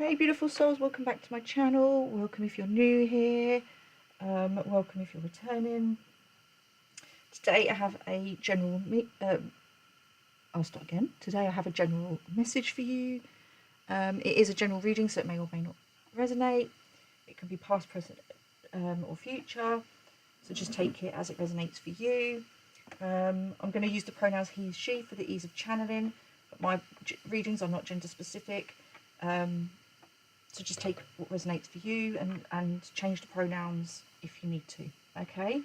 Hey beautiful souls, welcome back to my channel. Welcome if you're new here. Welcome if you're returning. Today I have a general I'll start again. Today I have a general message for you. It is a general reading, so it may or may not resonate. It can be past, present, or future. So just take it as it resonates for you. I'm going to use the pronouns he, she for the ease of channeling, but my readings are not gender specific. So just take what resonates for you and change the pronouns if you need to. Okay.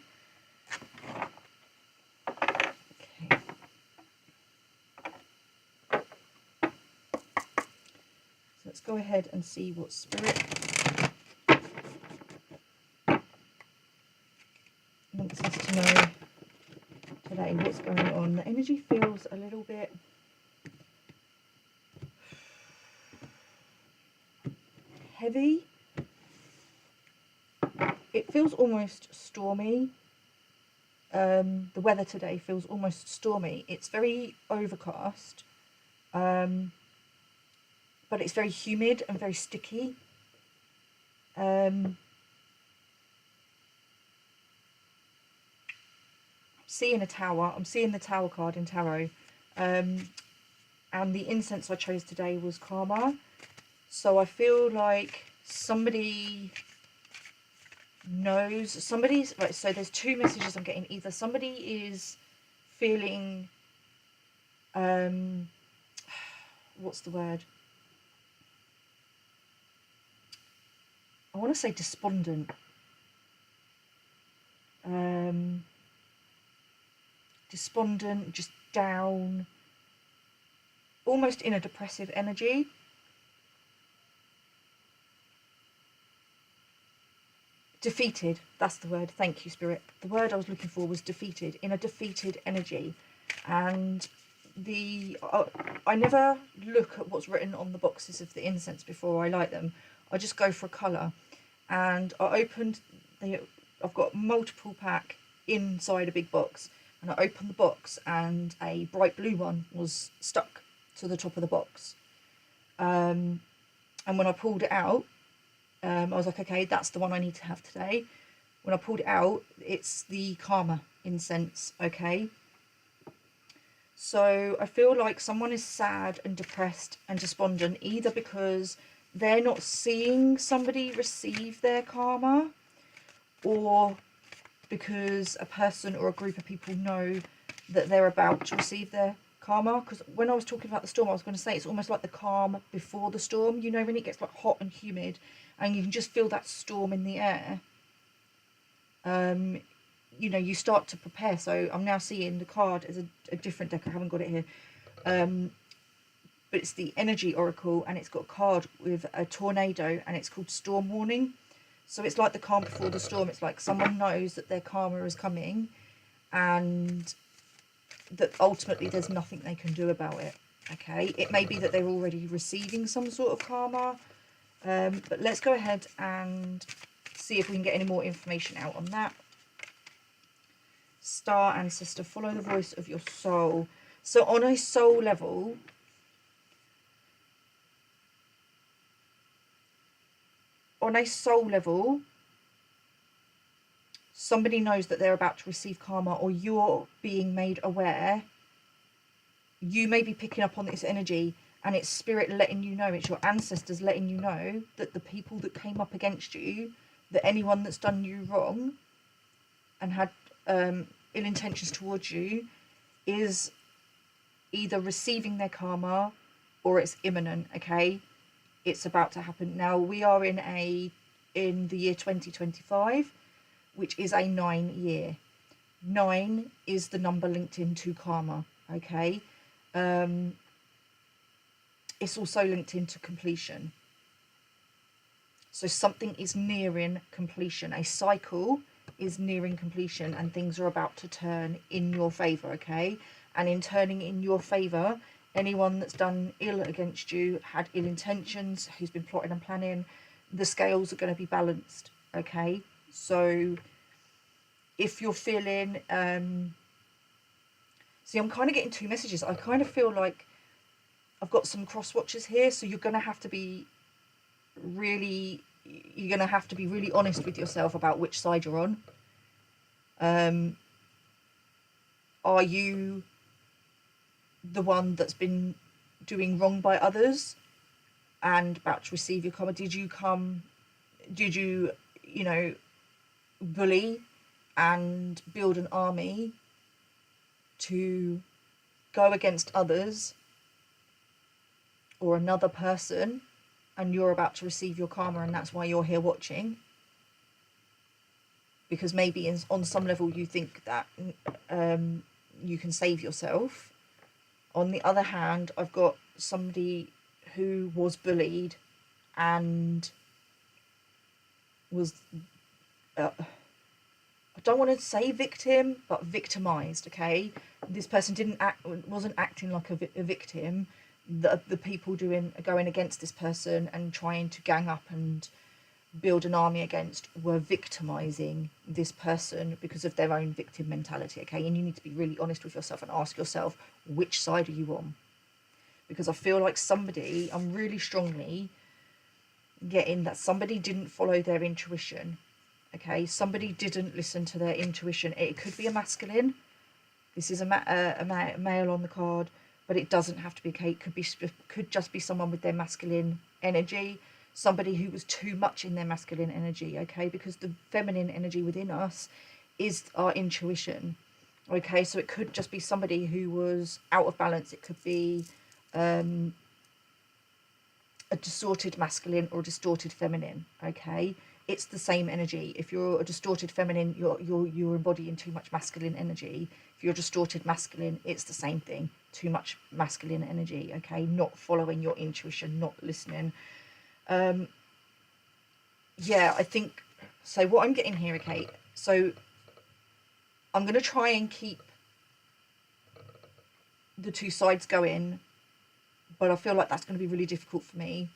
Okay. So let's go ahead and see what Spirit wants us to know today. What's going on? The energy feels a little bit heavy. It feels almost stormy. The weather today feels almost stormy. It's very overcast, but it's very humid and very sticky. Seeing a tower. I'm seeing the tower card in tarot, and the incense I chose today was karma. So I feel like somebody knows, somebody's right. So there's two messages I'm getting. Either somebody is feeling what's the word, I want to say despondent, despondent, just down, almost in a depressive energy. Defeated, that's the word. Thank you, Spirit. The word I was looking for was defeated, in a defeated energy. And I never look at what's written on the boxes of the incense before I light them. I just go for a colour. And I opened I've got multiple pack inside a big box, and I opened the box and a bright blue one was stuck to the top of the box. And when I pulled it out, I was like, okay, that's the one I need to have today. When I pulled it out, it's the karma incense, okay? So I feel like someone is sad and depressed and despondent, either because they're not seeing somebody receive their karma, or because a person or a group of people know that they're about to receive their karma. Because when I was talking about the storm, I was going to say it's almost like the calm before the storm. You know, when it gets like hot and humid and you can just feel that storm in the air. You know, you start to prepare. So I'm now seeing the card as a different deck. I haven't got it here. But it's the Energy Oracle, and it's got a card with a tornado, and it's called Storm Warning. So it's like the calm before the storm. It's like someone knows that their karma is coming, and that ultimately there's nothing they can do about it. Okay, it may be that they're already receiving some sort of karma, but let's go ahead and see if we can get any more information out on that. Star Ancestor, follow the voice of your soul. So on a soul level, somebody knows that they're about to receive karma, or you're being made aware. You may be picking up on this energy, and it's spirit letting you know, it's your ancestors letting you know that the people that came up against you, that anyone that's done you wrong and had ill intentions towards you, is either receiving their karma or it's imminent. Okay, it's about to happen. Now we are in the year 2025, which is a 9 year. 9 is the number linked into karma. Okay, it's also linked into completion. So something is nearing completion. A cycle is nearing completion, and things are about to turn in your favor. Okay, and in turning in your favor, anyone that's done ill against you, had ill intentions, who's been plotting and planning, the scales are going to be balanced. Okay, so if you're feeling see, I'm kind of getting two messages. I kind of feel like I've got some cross watchers here, so you're going to have to be really, you're going to have to be really honest with yourself about which side you're on. Are you the one that's been doing wrong by others and about to receive your karma? Did you, you know, bully and build an army to go against others or another person, and you're about to receive your karma, and that's why you're here watching? Because maybe on some level you think that you can save yourself. On the other hand, I've got somebody who was bullied and was, I don't want to say victim, but victimized, okay? This person wasn't acting like a victim. The people going against this person and trying to gang up and build an army against were victimizing this person because of their own victim mentality, okay? And you need to be really honest with yourself and ask yourself, which side are you on? Because I feel like I'm really strongly getting that somebody didn't follow their intuition, okay? Somebody didn't listen to their intuition. It could be a masculine. This is a male on the card, but it doesn't have to be okay. It could just be someone with their masculine energy, somebody who was too much in their masculine energy, okay? Because the feminine energy within us is our intuition, okay? So it could just be somebody who was out of balance. It could be a distorted masculine or a distorted feminine, okay? It's the same energy. If you're a distorted feminine, you're embodying too much masculine energy. If you're distorted masculine, it's the same thing. Too much masculine energy, okay? Not following your intuition, not listening. Yeah, I think so. What I'm getting here, okay, so I'm going to try and keep the two sides going, but I feel like that's going to be really difficult for me.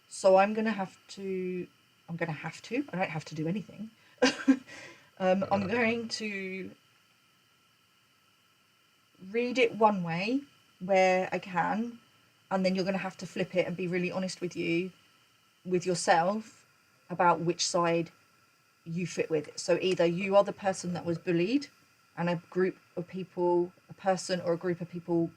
So I'm going to have to, I don't have to do anything. I'm going to read it one way where I can, and then you're going to have to flip it and be really honest with yourself about which side you fit with. So either you are the person that was bullied and a group of people, a person or a group of people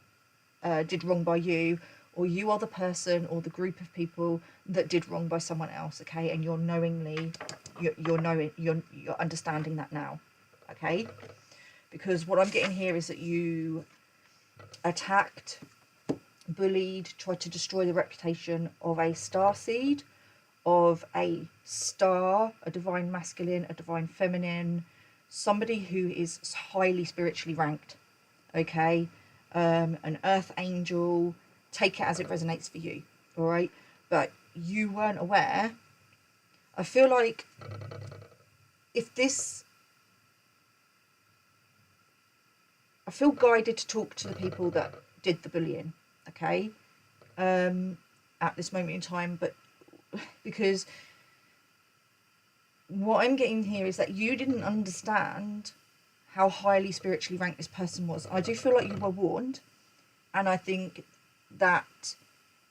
did wrong by you, or you are the person or the group of people that did wrong by someone else, okay? And you're understanding that now, okay? Because what I'm getting here is that you attacked, bullied, tried to destroy the reputation of a star seed, of a star, a divine masculine, a divine feminine, somebody who is highly spiritually ranked, okay? An earth angel, take it as it resonates for you, all right? But you weren't aware. I feel like I feel guided to talk to the people that did the bullying, okay, at this moment in time, but because what I'm getting here is that you didn't understand how highly spiritually ranked this person was. I do feel like you were warned, and I think that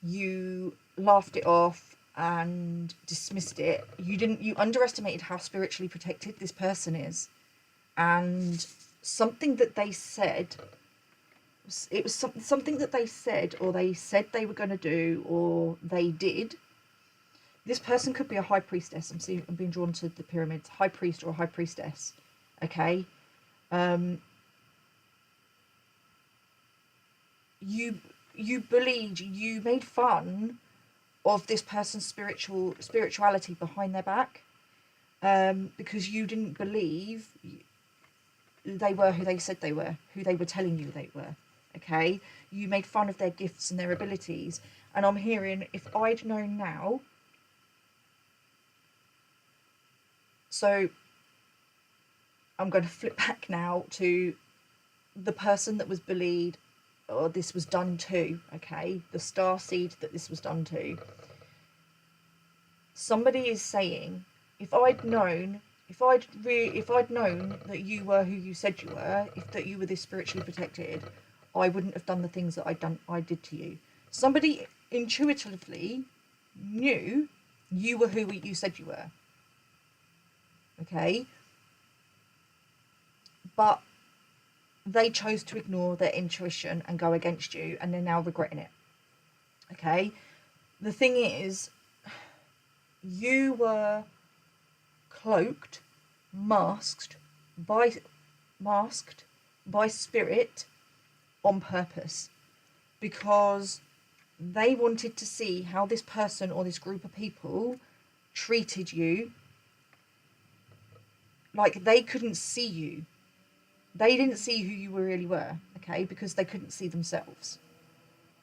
you laughed it off and dismissed it. You underestimated how spiritually protected this person is, and something that they said, it was something that they said, or they said they were going to do, or they did. This person could be a high priestess. I'm being drawn to the pyramids. High priest or a high priestess. Okay. You bullied, you made fun of this person's spirituality behind their back, because you didn't believe they were who they said they were, who they were telling you they were. Okay. You made fun of their gifts and their abilities. And I'm hearing, if I'd known now. So I'm going to flip back now to the person that was bullied, or this was done to, okay? The star seed that this was done to. Somebody is saying, if I'd known that you were who you said you were, that you were this spiritually protected, I wouldn't have done the things that I did to you. Somebody intuitively knew You were who you said you were. Okay? But they chose to ignore their intuition and go against you, and they're now regretting it. Okay? The thing is, you were cloaked, masked by spirit on purpose, because they wanted to see how this person or this group of people treated you. Like, they couldn't see you. They didn't see who you really were, okay, because they couldn't see themselves.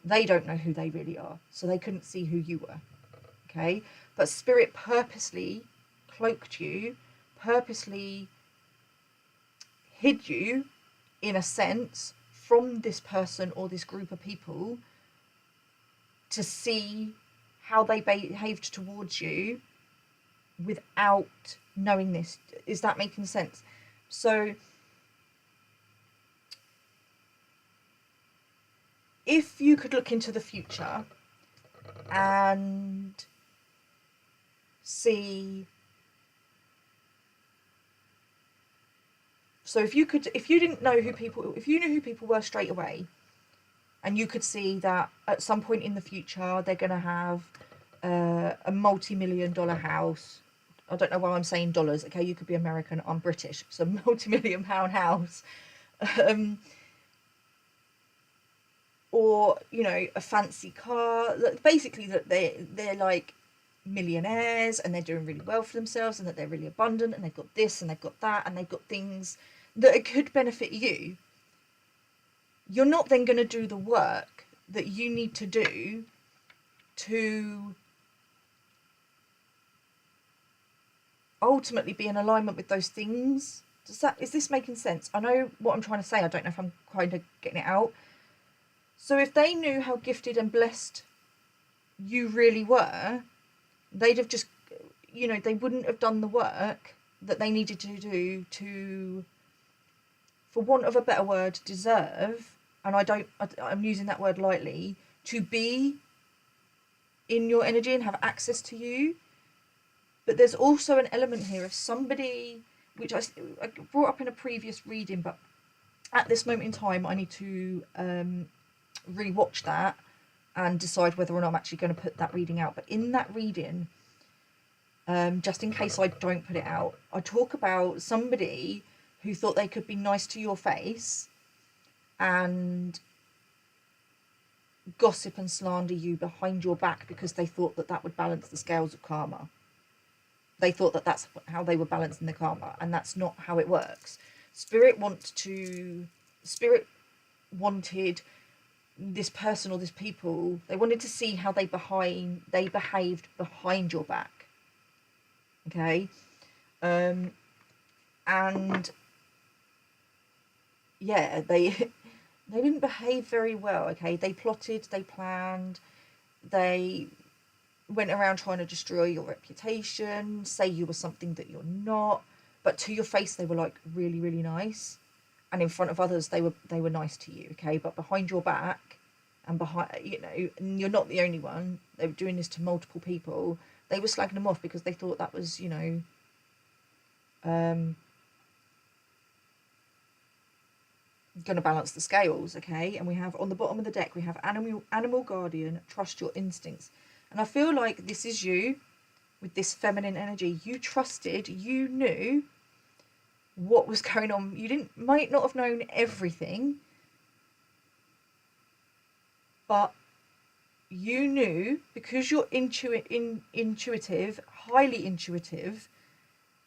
They don't know who they really are, so they couldn't see who you were, okay? But spirit purposely cloaked you, purposely hid you, in a sense, from this person or this group of people, to see how they behaved towards you without knowing this. Is that making sense? So if you could look into the future and see, so if you didn't know who people, if you knew who people were straight away, and you could see that at some point in the future they're going to have a multi-million-dollar house. I don't know why I'm saying dollars, okay? You could be American, I'm British. So multi-million-pound house. Or, you know, a fancy car. Basically, that they're like millionaires and they're doing really well for themselves, and that they're really abundant, and they've got this and they've got that, and they've got things that could benefit you. You're not then going to do the work that you need to do to ultimately be in alignment with those things. Is this making sense? I know what I'm trying to say. I don't know if I'm kind of getting it out. So if they knew how gifted and blessed you really were, they'd have just, you know, they wouldn't have done the work that they needed to do to, for want of a better word, deserve, and I'm using that word lightly, to be in your energy and have access to you. But there's also an element here of somebody, which I brought up in a previous reading, but at this moment in time I need to rewatch that and decide whether or not I'm actually going to put that reading out. But in that reading, just in case I don't put it out, I talk about somebody who thought they could be nice to your face and gossip and slander you behind your back because they thought that that would balance the scales of karma. They thought that that's how they were balancing the karma, and that's not how it works. Spirit wanted this person or this people, they wanted to see how they behaved behind your back. Okay? And yeah, they didn't behave very well, okay? They plotted, they planned, they went around trying to destroy your reputation, say you were something that you're not, but to your face they were like really, really nice, and in front of others they were nice to you, okay? But behind your back, and behind, you know, and you're not the only one, they were doing this to multiple people, they were slagging them off because they thought that was, you know, going to balance the scales, okay? And we have on the bottom of the deck, we have animal guardian, trust your instincts. And I feel like this is you with this feminine energy. You trusted, you knew what was going on. You might not have known everything, but you knew, because you're intuitive, highly intuitive,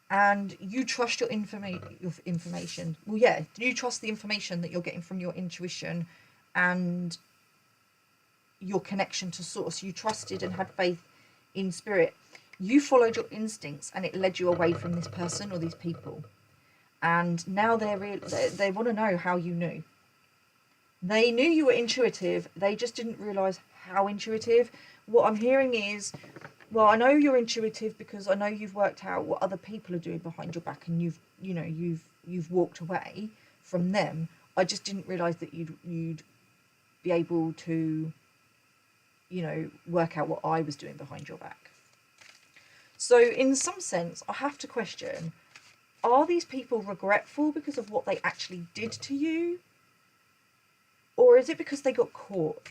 and you trust your information. Well, yeah, you trust the information that you're getting from your intuition and your connection to source. You trusted and had faith in spirit. You followed your instincts, and it led you away from this person or these people. And now they want to know how you knew. They knew you were intuitive. They just didn't realize how intuitive. What I'm hearing is, well, I know you're intuitive because I know you've worked out what other people are doing behind your back, and you've walked away from them. I just didn't realize that you'd be able to, you know, work out what I was doing behind your back. So in some sense, I have to question, are these people regretful because of what they actually did to you? Or is it because they got caught?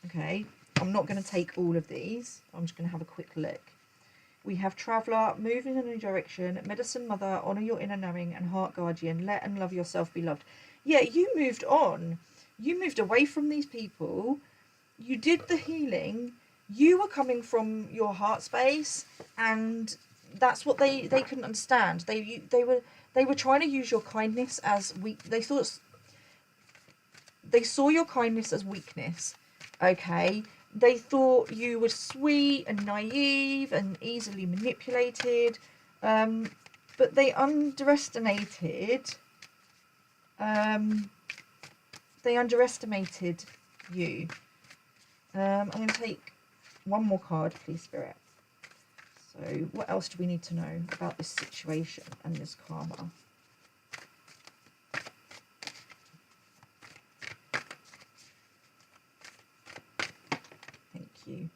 Okay, I'm not going to take all of these. I'm just going to have a quick look. We have Traveller, move in a new direction, Medicine Mother, honour your inner knowing, and Heart Guardian, let and love yourself, be loved. Yeah, you moved on. You moved away from these people. You did the healing. You were coming from your heart space, and that's what they couldn't understand. They were trying to use your kindness as weak. They saw your kindness as weakness. Okay, they thought you were sweet and naive and easily manipulated, but they underestimated. They underestimated you. I'm going to take one more card, please, Spirit. So, what else do we need to know about this situation and this karma? Thank you.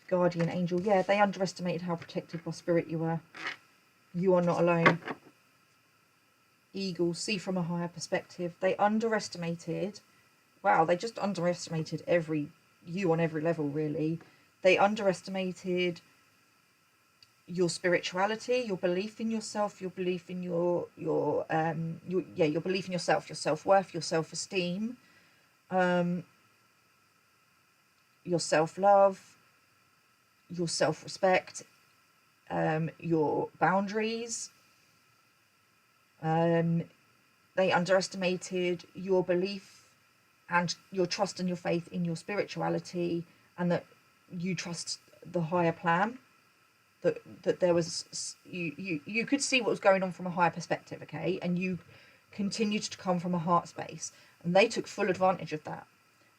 Guardian Angel. Yeah, they underestimated how protected by Spirit you were. You are not alone. Eagle, see from a higher perspective. They underestimated. Wow, they just underestimated you on every level, really. They underestimated your spirituality, your belief in yourself, your belief in your belief in yourself, your self-worth, your self-esteem, your self-love, your self-respect, your boundaries. They underestimated your belief and your trust and your faith in your spirituality, and that you trust the higher plan. That there was you could see what was going on from a higher perspective, okay, and you continued to come from a heart space, and they took full advantage of that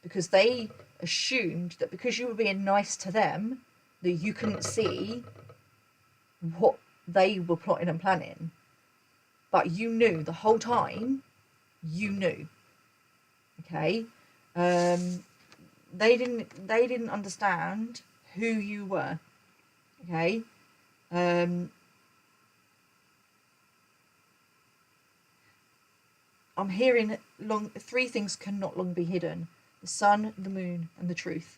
because they assumed that because you were being nice to them that you couldn't see what they were plotting and planning. But you knew the whole time. You knew, okay. They didn't understand who you were, okay. I'm hearing three things cannot long be hidden: the sun, the moon, and the truth.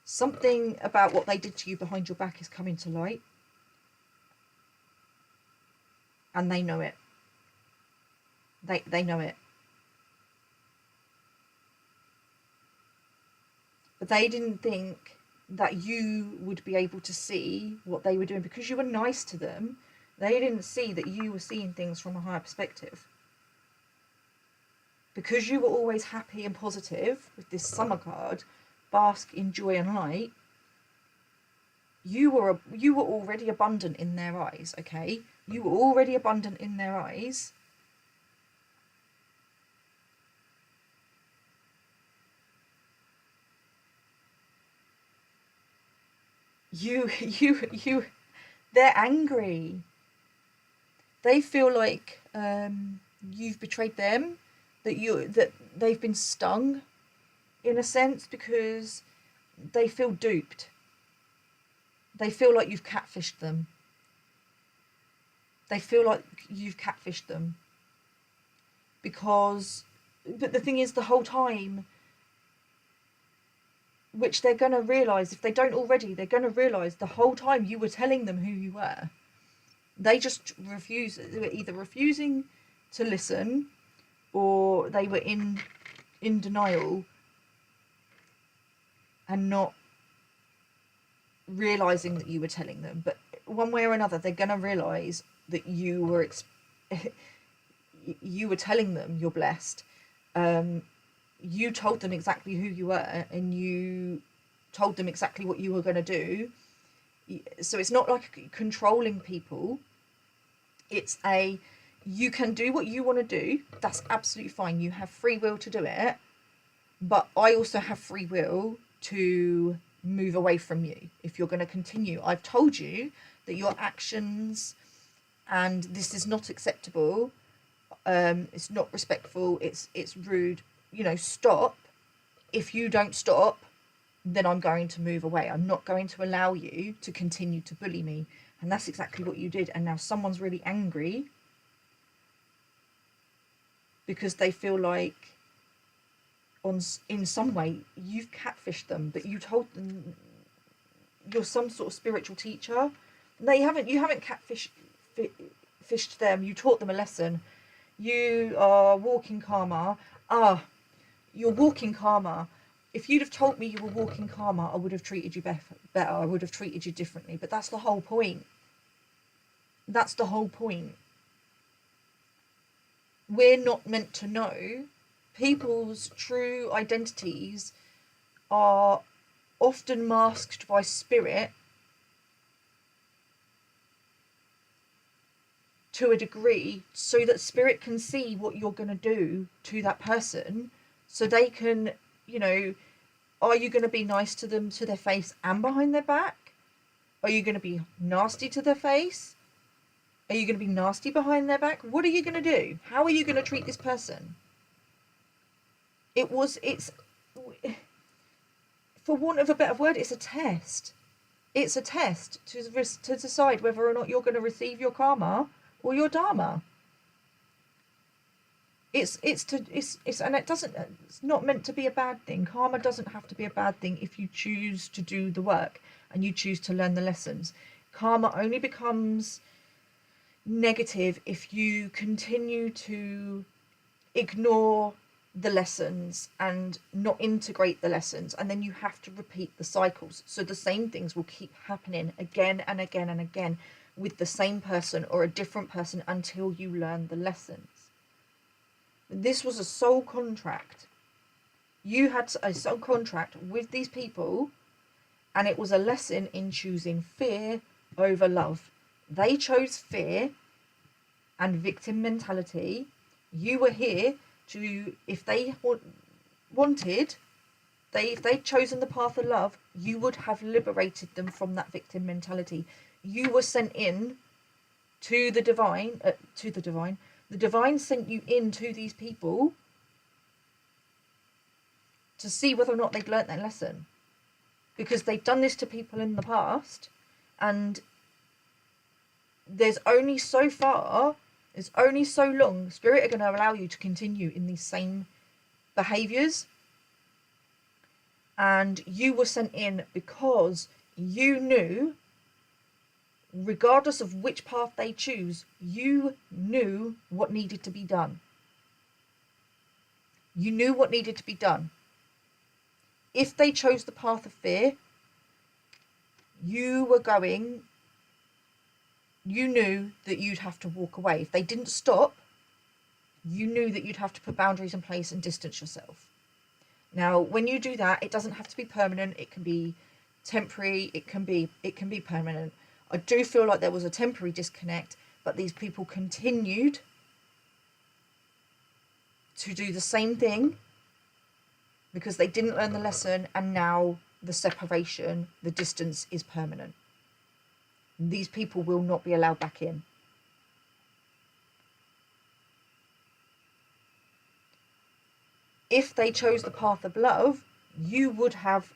Something about what they did to you behind your back is coming to light, and they know it. They know it. But they didn't think that you would be able to see what they were doing because you were nice to them. They didn't see that you were seeing things from a higher perspective. Because you were always happy and positive with this summer card, bask in joy and light, you were already abundant in their eyes, okay? You were already abundant in their eyes. They're angry. They feel like you've betrayed them, that they've been stung in a sense because they feel duped. They feel like you've catfished them. They feel like you've catfished them. But the thing is, the whole time, which they're going to realise, if they don't already, they're going to realise the whole time you were telling them who you were. They just they were either refusing to listen, or they were in denial and not realising that you were telling them. But one way or another, they're going to realise that you were you were telling them you're blessed. You told them exactly who you were, and you told them exactly what you were going to do. So it's not like controlling people. It's you can do what you want to do. That's absolutely fine. You have free will to do it. But I also have free will to move away from you if you're going to continue. I've told you that your actions, and this is not acceptable. It's not respectful. It's rude. Stop. if you don't stop, then I'm going to move away. I'm not going to allow you to continue to bully me. And that's exactly what you did. And now someone's really angry because they feel like in some way you've catfished them, that you told them you're some sort of spiritual teacher. No, you haven't fished them. You taught them a lesson. You are walking karma. You're walking karma. If you'd have told me you were walking karma, I would have treated you better. I would have treated you differently. But that's the whole point. That's the whole point. We're not meant to know. People's true identities are often masked by spirit to a degree, so that spirit can see what you're going to do to that person, so they can, are you going to be nice to them to their face and behind their back? Are you going to be nasty to their face? Are you going to be nasty behind their back? What are you going to do? How are you going to treat this person? It's for want of a better word, it's a test. It's a test to decide whether or not you're going to receive your karma or your dharma. It's not meant to be a bad thing. Karma doesn't have to be a bad thing if you choose to do the work and you choose to learn the lessons. Karma only becomes negative if you continue to ignore the lessons and not integrate the lessons, and then you have to repeat the cycles. So the same things will keep happening again and again and again with the same person or a different person until you learn the lessons. This was a soul contract. You had a soul contract with these people, and it was a lesson in choosing fear over love. They chose fear and victim mentality. You were here to, if they wanted, if they'd chosen the path of love, you would have liberated them from that victim mentality. You were sent in to the divine, the divine sent you in to these people to see whether or not they'd learnt their lesson, because they've done this to people in the past, and there's only so long spirit are going to allow you to continue in these same behaviors. And you were sent in because you knew, regardless of which path they choose, you knew what needed to be done. You knew what needed to be done. If they chose the path of fear, you knew that you'd have to walk away. If they didn't stop, you knew that you'd have to put boundaries in place and distance yourself. Now, when you do that, it doesn't have to be permanent. It can be temporary. It can be permanent. I do feel like there was a temporary disconnect, but these people continued to do the same thing because they didn't learn the lesson, and now the separation, the distance is permanent. These people will not be allowed back in. If they chose the path of love, you would have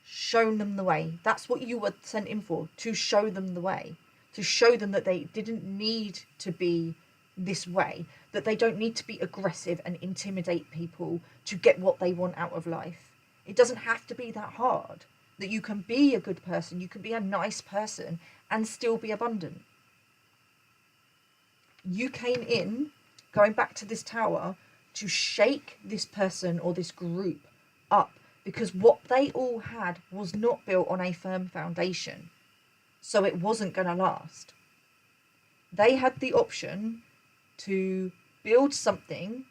shown them the way. That's what you were sent in for, to show them the way, to show them that they didn't need to be this way, that they don't need to be aggressive and intimidate people to get what they want out of life. It doesn't have to be that hard, that you can be a good person, you can be a nice person and still be abundant. You came in, going back to this tower, to shake this person or this group up, because what they all had was not built on a firm foundation, so it wasn't going to last. They had the option to build something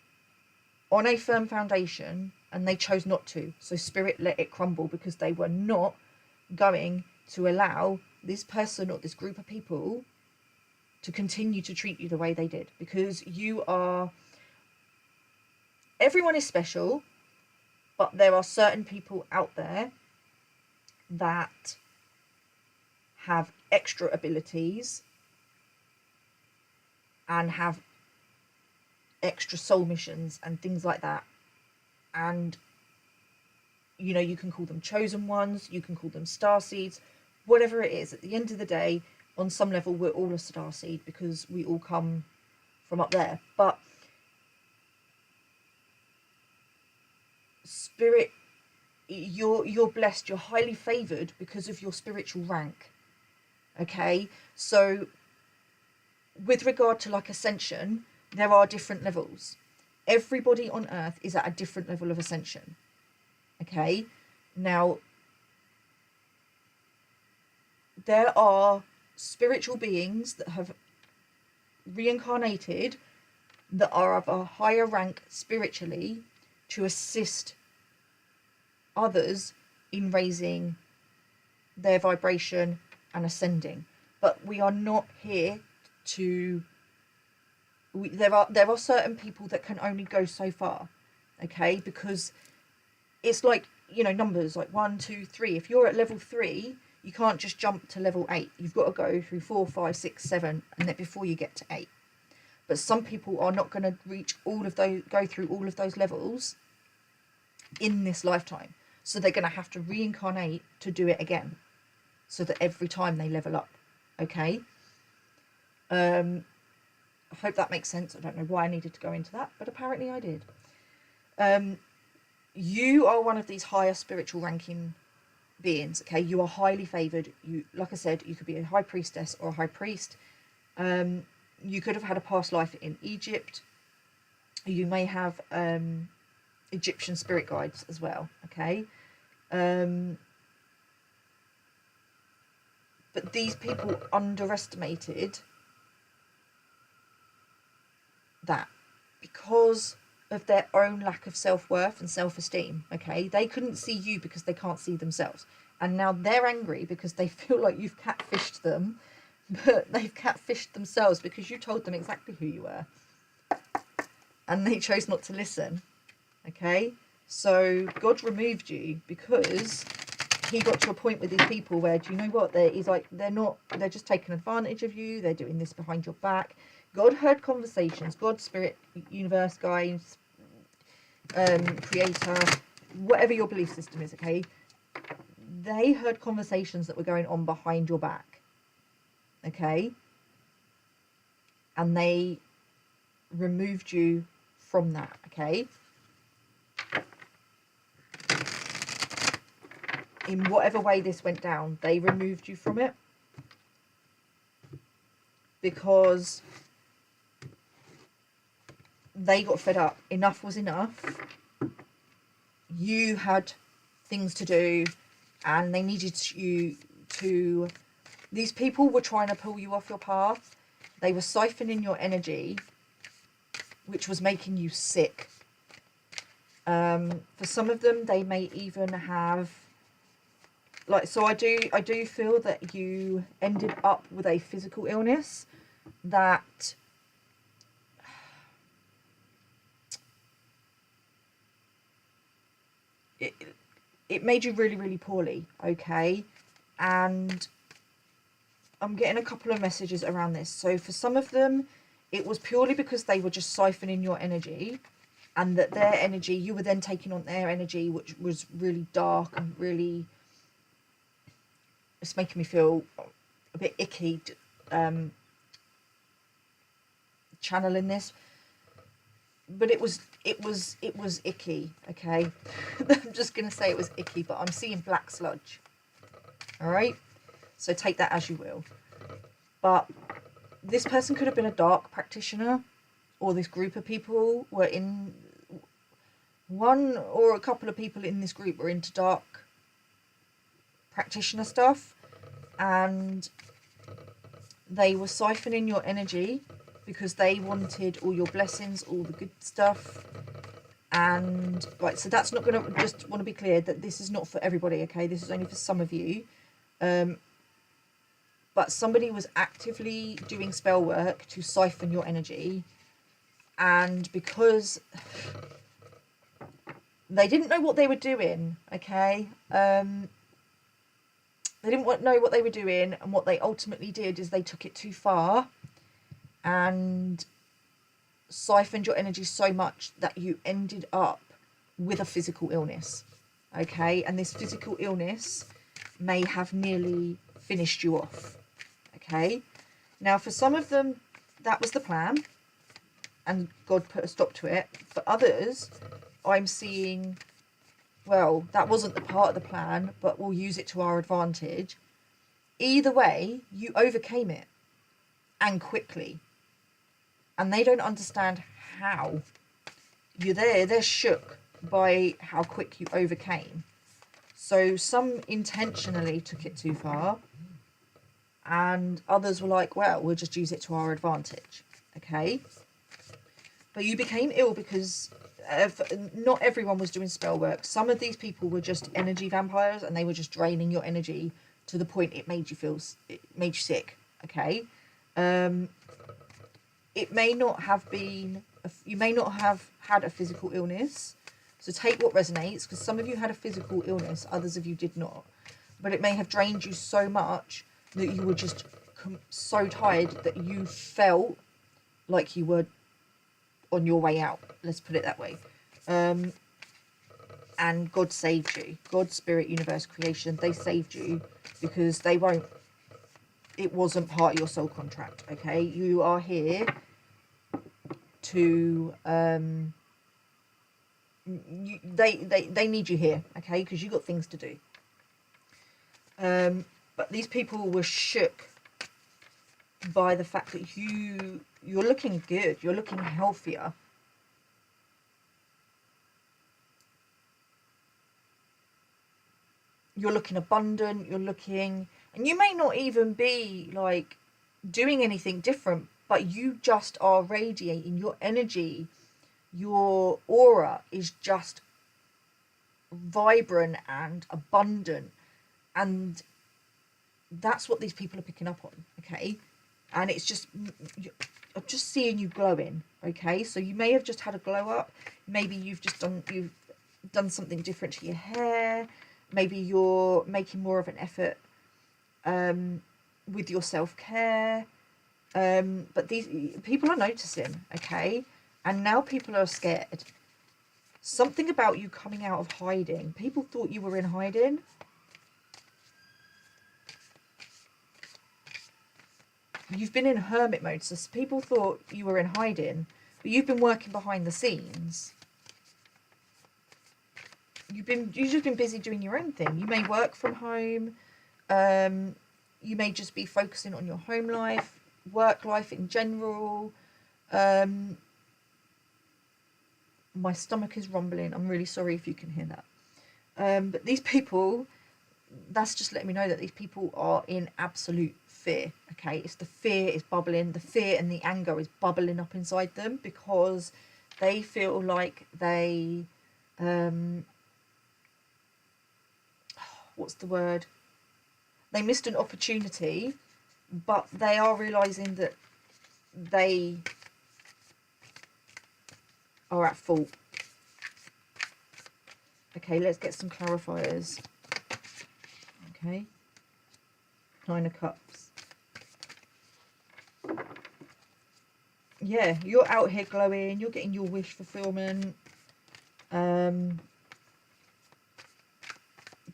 on a firm foundation, and they chose not to. So spirit let it crumble, because they were not going to allow this person or this group of people to continue to treat you the way they did, because everyone is special, but there are certain people out there that have extra abilities and have extra soul missions and things like that. And You know, you can call them chosen ones, you can call them star seeds, whatever it is. At the end of the day, on some level, we're all a star seed because we all come from up there. But spirit, you're blessed, you're highly favored because of your spiritual rank. Okay, so with regard to like ascension, there are different levels. Everybody on earth is at a different level of ascension. Okay, now there are spiritual beings that have reincarnated that are of a higher rank spiritually to assist others in raising their vibration and ascending. But we are not here to there are certain people that can only go so far, okay, because it's like, you know, numbers like 1, 2, 3. If you're at level 3, you can't just jump to level 8. You've got to go through 4, 5, 6, 7, and then before you get to 8. But some people are not going to reach all of those, go through all of those levels in this lifetime, so they're going to have to reincarnate to do it again, so that every time they level up. Okay, I hope that makes sense. I don't know why I needed to go into that, but apparently I did. You are one of these higher spiritual ranking beings. Okay, you are highly favored. You, like I said, you could be a high priestess or a high priest. You could have had a past life in Egypt. You may have Egyptian spirit guides as well. Okay, but these people underestimated that because of their own lack of self-worth and self-esteem. Okay, they couldn't see you because they can't see themselves, and now they're angry because they feel like you've catfished them, but they've catfished themselves because you told them exactly who you were and they chose not to listen. Okay, so God removed you because he got to a point with these people where, do you know what, he's like, they're just taking advantage of you, they're doing this behind your back. God heard conversations, God, spirit, universe, guides, creator, whatever your belief system is, okay, they heard conversations that were going on behind your back. Okay, and they removed you from that. Okay, in whatever way this went down, they removed you from it because they got fed up. Enough was enough. You had things to do and they needed you to... These people were trying to pull you off your path. They were siphoning your energy, which was making you sick. For some of them, they may even have... Like, so I do feel that you ended up with a physical illness that it made you really, really poorly, okay? And I'm getting a couple of messages around this. So for some of them, it was purely because they were just siphoning your energy, and that their energy, you were then taking on their energy, which was really dark and really... It's making me feel a bit icky channeling this, but it was icky. Okay, I'm just gonna say it was icky, but I'm seeing black sludge. All right, so take that as you will. But this person could have been a dark practitioner, or this group of people were in... One or a couple of people in this group were into dark practitioner stuff, and they were siphoning your energy because they wanted all your blessings, all the good stuff. And right, so that's not gonna... Just want to be clear that this is not for everybody, okay? This is only for some of you. But somebody was actively doing spell work to siphon your energy, and because they didn't know what they were doing, okay? They didn't know what they were doing, and what they ultimately did is they took it too far and siphoned your energy so much that you ended up with a physical illness. okay? And this physical illness may have nearly finished you off, okay? Now, for some of them, that was the plan, and God put a stop to it. For others, I'm seeing, well, that wasn't the part of the plan, but we'll use it to our advantage. Either way, you overcame it, and quickly. And they don't understand how. They're shook by how quick you overcame. So some intentionally took it too far, and others were like, well, we'll just use it to our advantage, okay? But you became ill because not everyone was doing spell work. Some of these people were just energy vampires, and they were just draining your energy to the point it made you sick, okay? It may not have been, you may not have had a physical illness, so take what resonates, because some of you had a physical illness, others of you did not. But it may have drained you so much that you were just so tired that you felt like you were on your way out. Let's put it that way. And God saved you. God, Spirit, Universe, Creation, they saved you because it wasn't part of your soul contract, okay? You are here to they need you here, okay, because you got things to do. But these people were shook by the fact that you're looking good, you're looking healthier. You're looking abundant, and you may not even be like doing anything different, but you just are radiating. Your energy, your aura is just vibrant and abundant, and that's what these people are picking up on, okay? And it's just, I'm just seeing you glowing, okay? So you may have just had a glow up. Maybe you've done something different to your hair. Maybe you're making more of an effort with your self-care. But these people are noticing, okay? And now people are scared. Something about you coming out of hiding. People thought you were in hiding. You've been in hermit mode, so people thought you were in hiding, but you've been working behind the scenes. You've just been busy doing your own thing. You may work from home. You may just be focusing on your home life, work life in general. My stomach is rumbling. I'm really sorry if you can hear that. But these people, that's just letting me know that these people are in absolute fear, okay? It's the fear is bubbling. The fear and the anger is bubbling up inside them because they feel like they... what's the word? They missed an opportunity, but they are realising that they are at fault. Okay, let's get some clarifiers. Okay. 9 of Cups. Yeah, you're out here glowing. You're getting your wish fulfillment.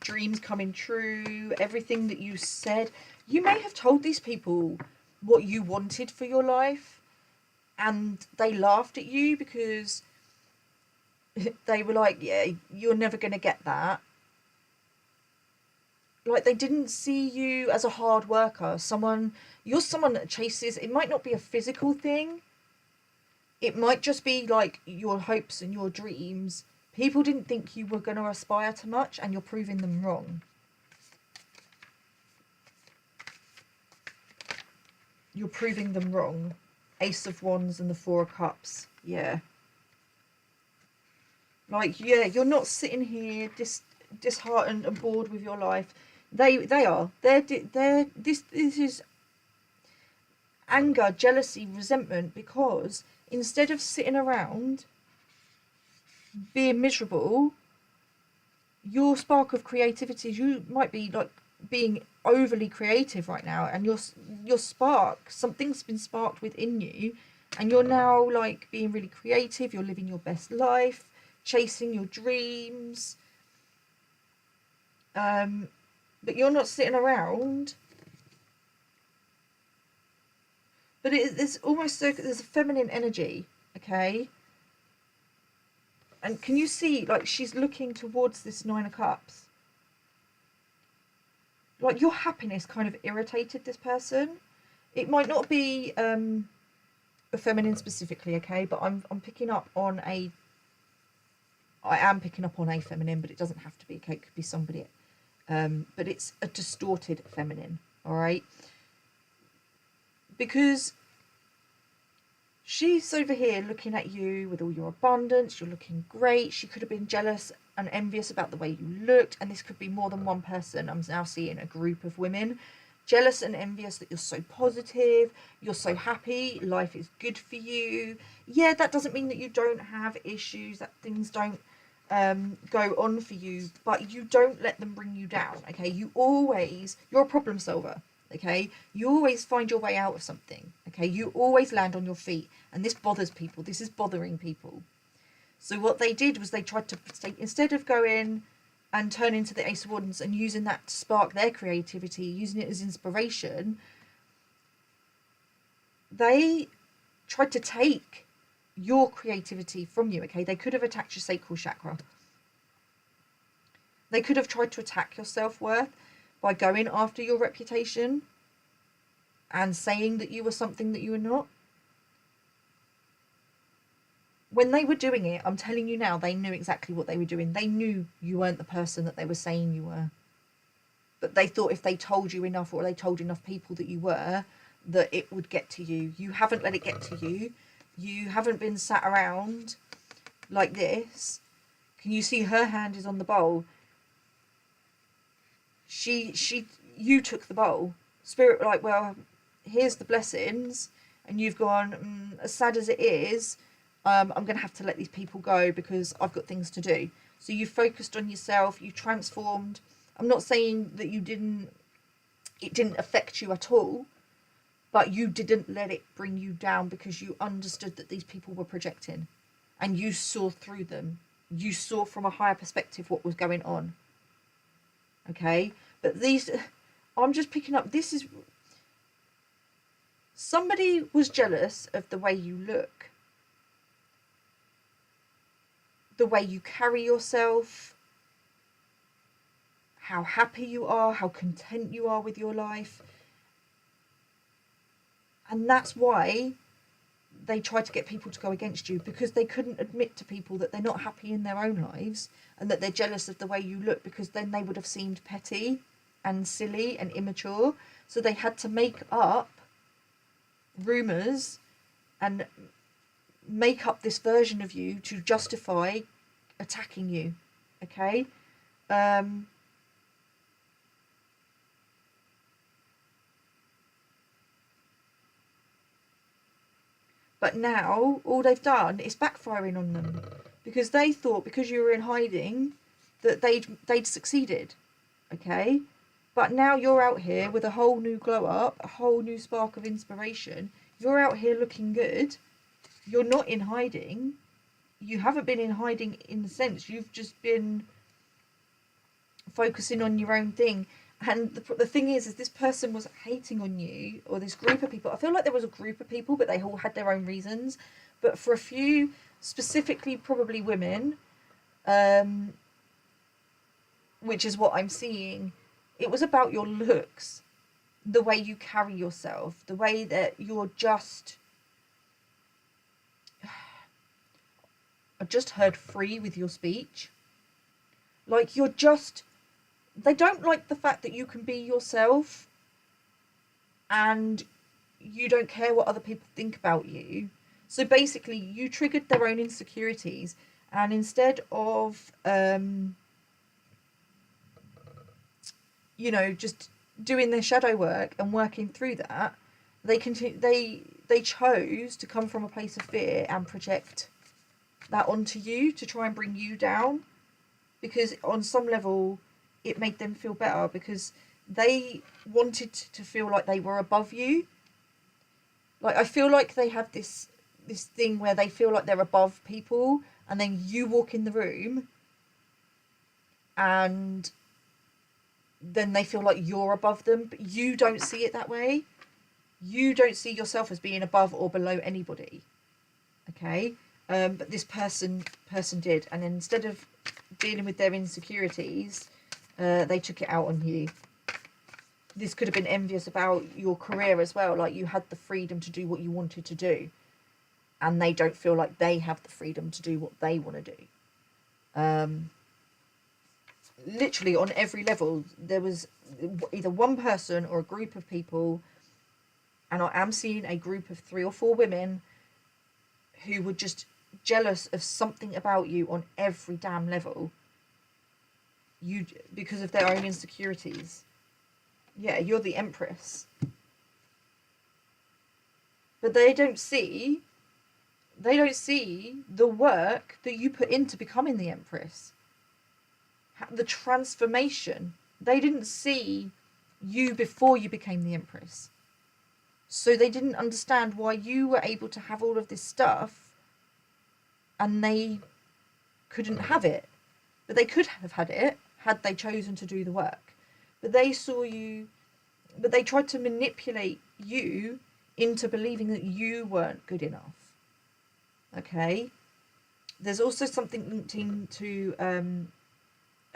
Dreams coming true. Everything that you said. You may have told these people what you wanted for your life, and they laughed at you because they were like, yeah, you're never going to get that. Like, they didn't see you as a hard worker. You're someone that chases. It might not be a physical thing. It might just be like your hopes and your dreams. People didn't think you were going to aspire to much, and you're proving them wrong. You're proving them wrong. Ace of Wands and the 4 of Cups. Yeah. Like, yeah, you're not sitting here disheartened and bored with your life. They are. This is anger, jealousy, resentment, because instead of sitting around being miserable, your spark of creativity, you might be like being overly creative right now, and your spark, something's been sparked within you, and you're now like being really creative. You're living your best life, chasing your dreams. But you're not sitting around. But it's almost like there's a feminine energy, okay? And can you see, like, she's looking towards this Nine of Cups? Like, your happiness kind of irritated this person. It might not be a feminine specifically, okay? But I'm picking up on a... I am picking up on a feminine, but it doesn't have to be, okay? It could be somebody... but it's a distorted feminine, all right? Because she's over here looking at you with all your abundance. You're looking great. She could have been jealous and envious about the way you looked. And this could be more than one person. I'm now seeing a group of women. Jealous and envious that you're so positive. You're so happy. Life is good for you. Yeah, that doesn't mean that you don't have issues, that things don't go on for you. But you don't let them bring you down, okay? You're a problem solver. Okay, you always find your way out of something. Okay, you always land on your feet, and this bothers people. This is bothering people. So what they did was they tried to, instead of going and turning to the Ace of Wands and using that to spark their creativity, using it as inspiration, they tried to take your creativity from you. Okay, they could have attacked your sacral chakra. They could have tried to attack your self-worth by going after your reputation and saying that you were something that you were not. When they were doing it, I'm telling you now, they knew exactly what they were doing. They knew you weren't the person that they were saying you were. But they thought if they told you enough, or they told enough people that you were, that it would get to you. You haven't let it get to you. You haven't been sat around like this. Can you see her hand is on the bowl? You took the bowl. Spirit were like, well, here's the blessings, and you've gone, as sad as it is, I'm going to have to let these people go because I've got things to do. So you focused on yourself, you transformed. I'm not saying that it didn't affect you at all, but you didn't let it bring you down because you understood that these people were projecting and you saw through them. You saw from a higher perspective what was going on. Okay, but I'm just picking up, somebody was jealous of the way you look, the way you carry yourself, how happy you are, how content you are with your life. And that's why they tried to get people to go against you, because they couldn't admit to people that they're not happy in their own lives and that they're jealous of the way you look, because then they would have seemed petty and silly and immature. So they had to make up rumours and make up this version of you to justify attacking you. Okay? But now all they've done is backfiring on them, because they thought because you were in hiding that they'd succeeded. Okay? But now you're out here with a whole new glow up, a whole new spark of inspiration. You're out here looking good. You're not in hiding. You haven't been in hiding in the sense. You've just been focusing on your own thing. And the thing is this person was hating on you, or this group of people. I feel like there was a group of people, but they all had their own reasons. But for a few, specifically probably women, which is what I'm seeing, it was about your looks, the way you carry yourself, the way that you're just... I just heard free with your speech. Like you're just... They don't like the fact that you can be yourself and you don't care what other people think about you. So basically you triggered their own insecurities, and instead of just doing their shadow work and working through that, they chose to come from a place of fear and project that onto you to try and bring you down, because on some level it made them feel better, because they wanted to feel like they were above you. Like I feel like they have this thing where they feel like they're above people, and then you walk in the room and then they feel like you're above them, but you don't see it that way. You don't see yourself as being above or below anybody. Okay, but this person did, and instead of dealing with their insecurities, they took it out on you. This could have been envious about your career as well, like you had the freedom to do what you wanted to do, and they don't feel like they have the freedom to do what they want to do. Literally on every level, there was either one person or a group of people, and I am seeing a group of 3 or 4 women who were just jealous of something about you on every damn level, because of their own insecurities. Yeah, you're the Empress, but they don't see the work that you put into becoming the Empress, the transformation. They didn't see you before you became the Empress, so they didn't understand why you were able to have all of this stuff and they couldn't have it. But they could have had it had they chosen to do the work. But they saw you, but they tried to manipulate you into believing that you weren't good enough. Okay? There's also something linked into a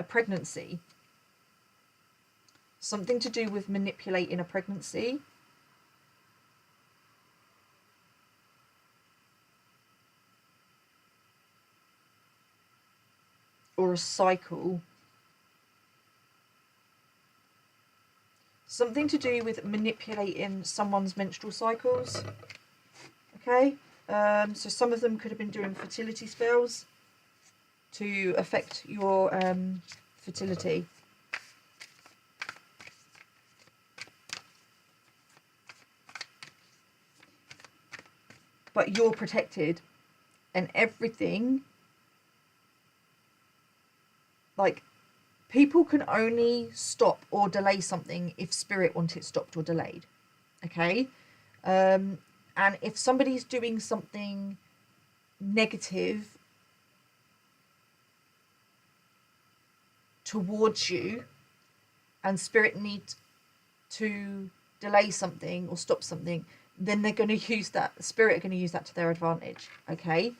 pregnancy. Something to do with manipulating a pregnancy. Or a cycle. Something to do with manipulating someone's menstrual cycles. Okay? So some of them could have been doing fertility spells to affect your fertility. But you're protected, and everything, like, people can only stop or delay something if spirit wants it stopped or delayed. Okay? And if somebody's doing something negative towards you and spirit needs to delay something or stop something, then they're going to use that, spirit are going to use that to their advantage. Okay?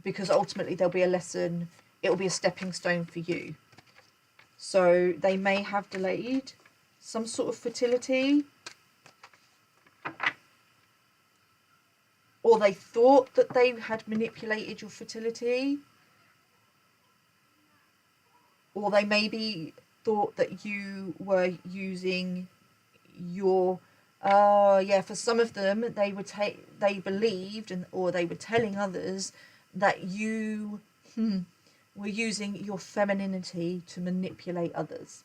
Because ultimately there'll be a lesson, it'll be a stepping stone for you. So they may have delayed some sort of fertility, or they thought that they had manipulated your fertility, or they maybe thought that you were using your for some of them they believed or they were telling others that you were using your femininity to manipulate others.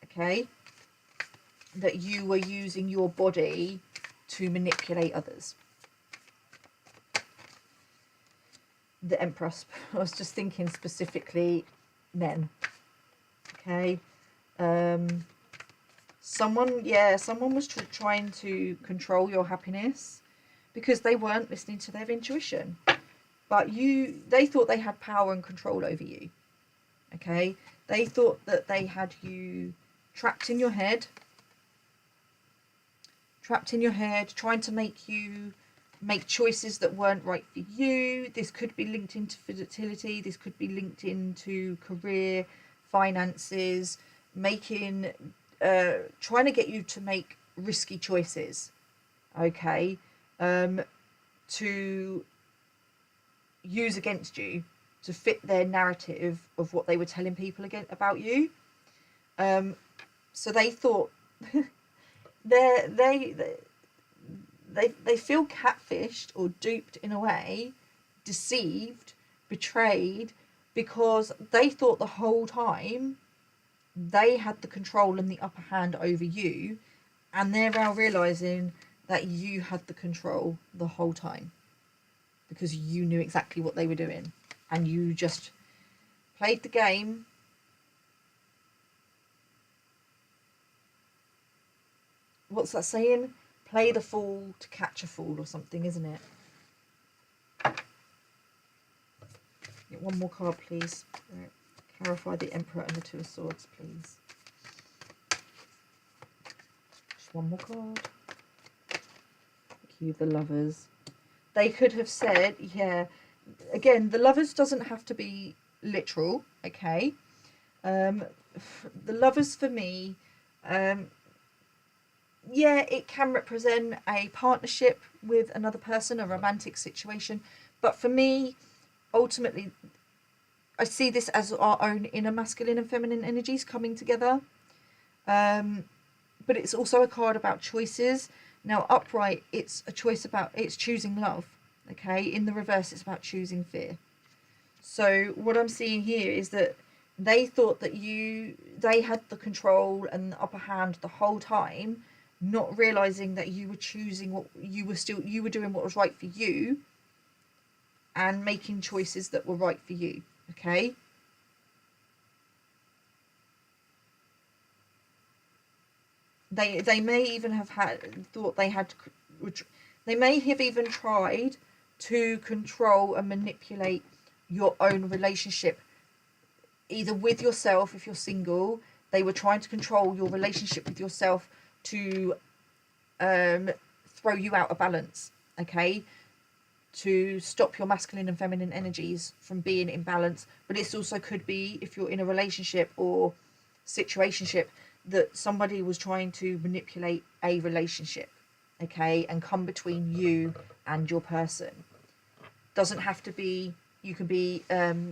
Okay? That you were using your body to manipulate others. The Empress. I was just thinking specifically men. Okay? Someone was trying to control your happiness because they weren't listening to their intuition. But they thought they had power and control over you. Okay? They thought that they had you trapped in your head, trying to make you make choices that weren't right for you. This could be linked into fertility. This could be linked into career, finances, trying to get you to make risky choices. Okay? To use against you to fit their narrative of what they were telling people about you. So they thought they feel catfished or duped in a way, deceived, betrayed, because they thought the whole time they had the control and the upper hand over you, and they're now realizing that you had the control the whole time because you knew exactly what they were doing and you just played the game. What's that saying? Play the fool to catch a fool or something, isn't it? Get one more card, please. Right. Clarify the Emperor and the Two of Swords, please. Just one more card. Thank you, the Lovers. They could have said, yeah, again, the Lovers doesn't have to be literal, okay? The Lovers for me, yeah, it can represent a partnership with another person, a romantic situation. But for me, ultimately, I see this as our own inner masculine and feminine energies coming together. But it's also a card about choices. Now, upright, it's a choice about, it's choosing love. Okay, in the reverse, it's about choosing fear. So what I'm seeing here is that they thought that they had the control and the upper hand the whole time, not realizing that you were choosing what you were doing what was right for you, and making choices that were right for you. Okay. They may even have they may have even tried to control and manipulate your own relationship, either with yourself if you're single. They were trying to control your relationship with yourself to throw you out of balance, okay, to stop your masculine and feminine energies from being in balance. But it also could be, if you're in a relationship or situationship, that somebody was trying to manipulate a relationship, okay, and come between you and your person. Doesn't have to be, you can be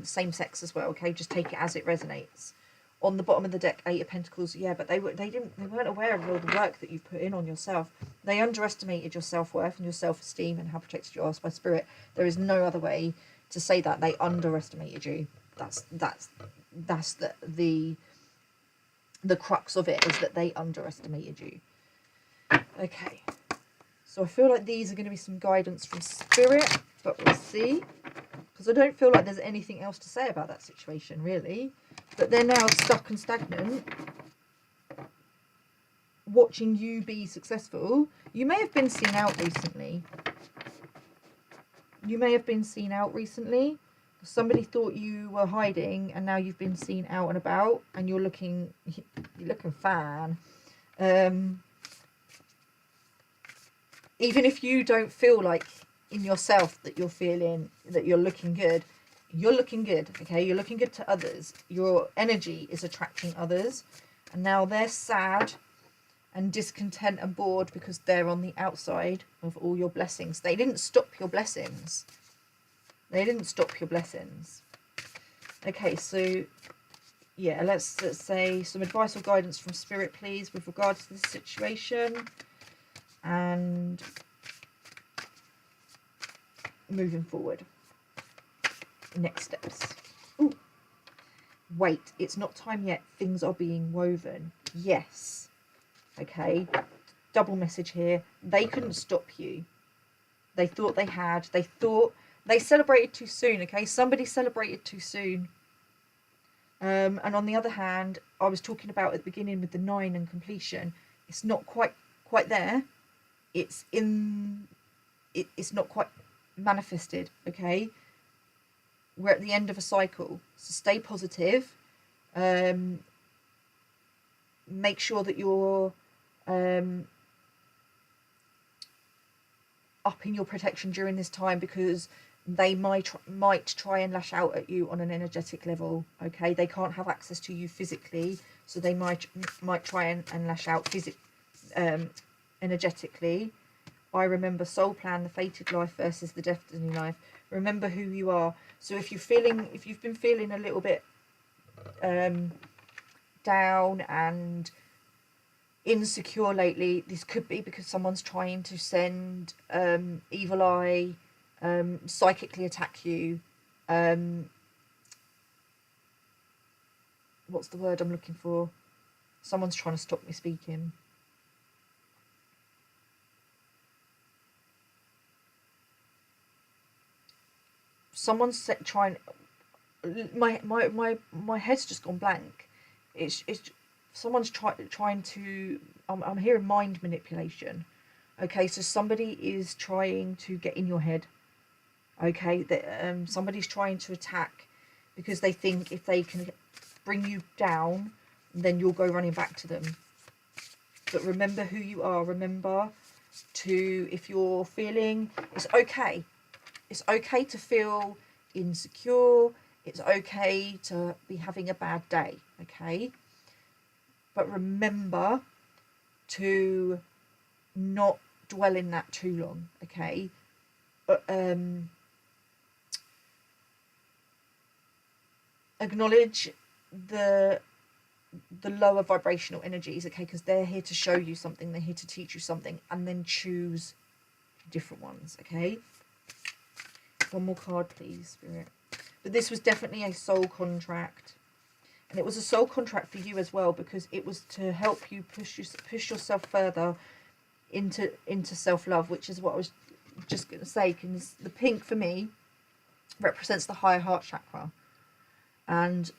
same sex as well, okay, just take it as it resonates. On the bottom of the deck, 8 of Pentacles, yeah, but they weren't aware of all the work that you've put in on yourself. They underestimated your self-worth and your self-esteem and how protected you are by spirit. There is no other way to say that. They underestimated you. That's the crux of it, is that they underestimated you. Okay, so I feel like these are going to be some guidance from spirit, but we'll see, because I don't feel like there's anything else to say about that situation, really. But they're now stuck and stagnant, watching you be successful. You may have been seen out recently. Somebody thought you were hiding, and now you've been seen out and about, and you're looking fine. Even if you don't feel like in yourself that you're feeling that you're looking good, okay? You're looking good to others. Your energy is attracting others, and now they're sad and discontent and bored because they're on the outside of all your blessings. They didn't stop your blessings. Okay, so yeah, let's say some advice or guidance from spirit, please, with regards to this situation and moving forward. Next steps. Ooh. Wait, it's not time yet. Things are being woven. Yes. Okay. Double message here. They couldn't stop you. They thought they had. They thought they celebrated too soon. Okay. Somebody celebrated too soon. And on the other hand, I was talking about at the beginning with the 9 and completion. It's not quite there. It's not quite manifested. Okay. We're at the end of a cycle, so stay positive. Make sure that you're upping your protection during this time, because they might try and lash out at you on an energetic level. Okay, they can't have access to you physically, so they might try and lash out energetically. I remember soul plan, the fated life versus the destiny life. Remember who you are. So if you've been feeling a little bit down and insecure lately, this could be because someone's trying to send evil eye, psychically attack you. What's the word I'm looking for? Someone's trying to stop me speaking. Someone's trying. My head's just gone blank. It's someone's trying to. I'm hearing mind manipulation. Okay, so somebody is trying to get in your head. Okay, that somebody's trying to attack because they think if they can bring you down, then you'll go running back to them. But remember who you are. Remember to, if you're feeling, it's okay. It's okay to feel insecure. It's okay to be having a bad day, okay? But remember to not dwell in that too long, okay? But acknowledge the lower vibrational energies, okay? Because they're here to show you something, they're here to teach you something, and then choose different ones, okay? One more card, please, Spirit. But this was definitely a soul contract. And it was a soul contract for you as well, because it was to help you push yourself further into self-love, which is what I was just going to say. Because the pink for me represents the higher heart chakra, and